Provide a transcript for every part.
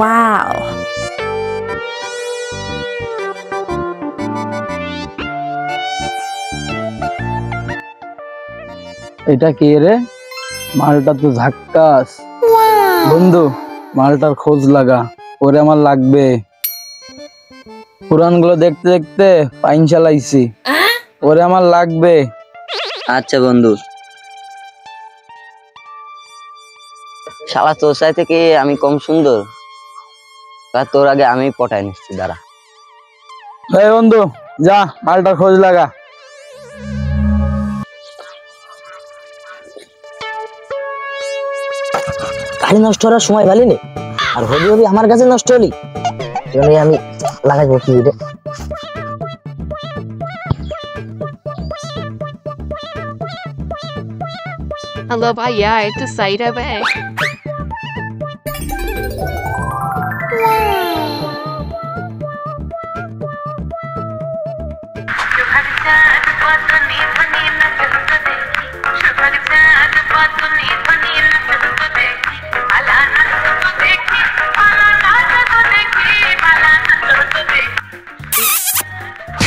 Wow. এটা কে রে? মালটা তো ঝাক্কাস। বন্ধু, মালটার খোঁজ লাগা, ওরে আমার লাগবে। পুরান গুলো দেখতে দেখতে পাইন চালাইছি, ওরে আমার লাগবে। আচ্ছা বন্ধু। শালা তোর সাথে কি আমি কম সুন্দর? তোর আগে আমি পটাই নিচ্ছি, দাঁড়া। এই বন্ধু, যা মালটার খোঁজ লাগা। গাড়ি নষ্ট হওয়ার সময় ভালি নেই, আর হবি হবি আমার কাছে নষ্ট হলি, আমি লাগাইবো কি রে? Hello, bhaiya, itu Saida bhai.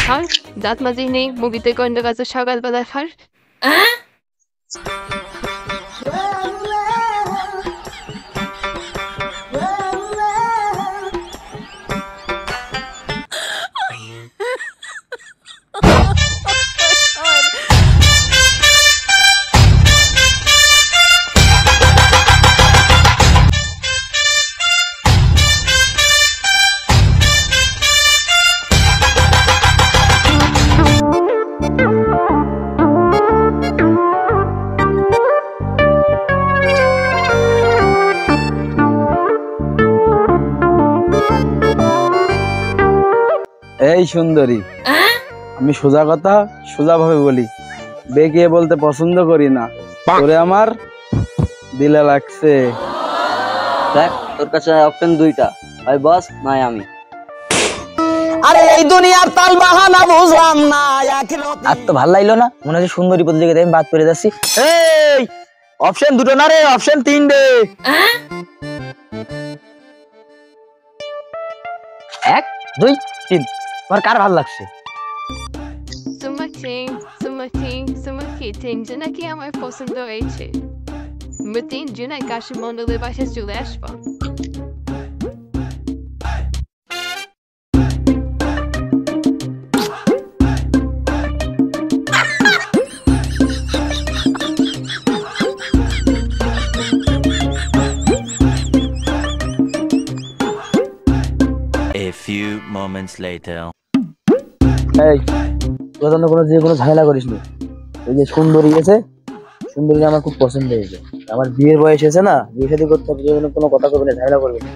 Har, dat man sich nicht, movie te kondo ka sa shagal bala har. এই সুন্দরী, আমি সোজা কথা সোজা ভাবে বলি, বেঁকিয়ে বলতে পছন্দ করি না। ওরে আমার দিলে লাগছে। দেখ, তোর কাছে অপশন দুইটা, হয় বস নয় আমি। আরে এই দুনিয়ার তাল বাহানা বুঝলাম না, আর তো ভাল লাগলো না, মনে হচ্ছে সুন্দরী প্রতিযোগিতায় আমি বাদ পেরে যাচ্ছি। এই অপশন দুটো না রে, অপশন 3 রে। 1 2 3, তোমার কার ভাল লাগছে? Sumaking, jina ki amar পছন্দ হয়েছে। Mutin jina kashi mondole başa চলে আসবা। A few moments later. এই তোর কোনো যে কোনো ঝামেলা করিস না। ওই যে সুন্দরী আছে, সুন্দরী আমার খুব পছন্দ হয়েছে, আমার বিয়ের বয়স এসে না, বিয়ে শাদী করতে হবে, জীবনে কোনো কথা করবে না, ঝামেলা করবে না।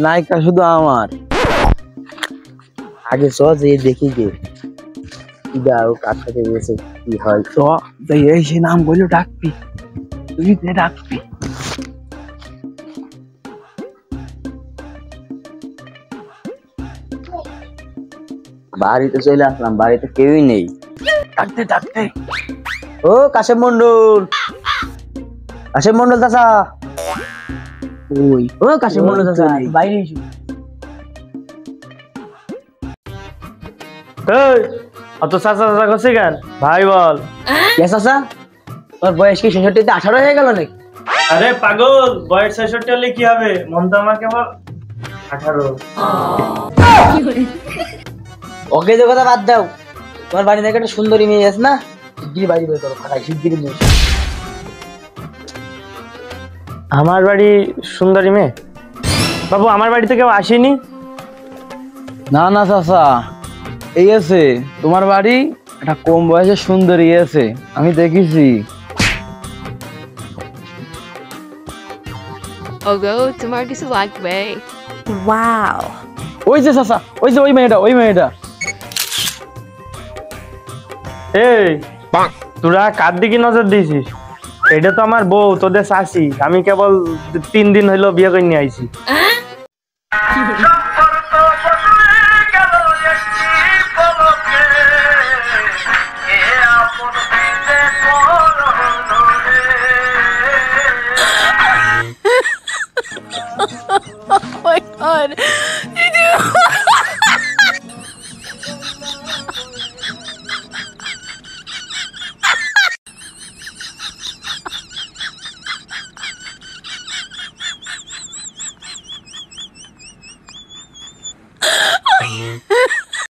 নায়িকা শুধু আমার। আগে চ যে দেখি গে কি দাও, কার সাথে এসে কি হয়। তো এই সে নাম বললো ডাকবি, তুই ডাকবি। বাড়িতে চলে আসলাম, বাড়িতে কেউই নেই। ডাকতে ডাকতে। ও কাশেম মন্ডল, কাশেম মন্ডল চাচা। ওই ও কাশেম মন্ডল চাচা, বাইরে এসো। এই অত চাচা চাচা করছিস কেন? ভাই বল। কে চাচা, তোর বয়স কি 66 তে 18 হয়ে গেল নাকি? আরে পাগল, বয়স 66 হলে কি হবে? মন তো আমার কেবল 18। ওকে যে কথা বাদ দাও, তোমার বাড়ি থেকে একটা সুন্দরী মেয়ে আছে না, শিগগিরই বাড়ি বের করো, খাটাই শিগগিরই মেয়ে। আমার বাড়ি সুন্দরী মেয়ে? বাবু, আমার বাড়িতে কেউ আসেনি। না না চাচা, এই আছে তোমার বাড়ি, একটা কম বয়সের সুন্দরী আছে, আমি দেখেছি। ওগো, তোমার কিছু লাগবে? Wow. ওই যে চাচা, ওই যে ওই মেয়েটা, ওই মেয়েটা। এই তোরা কার দিকে নজর দিয়েছিস? এটা তো আমার বউ, তোদের শাশি। আমি কেবল 3 দিন হইলো বিয়ে করে নিয়ে আইছি। Oh my god.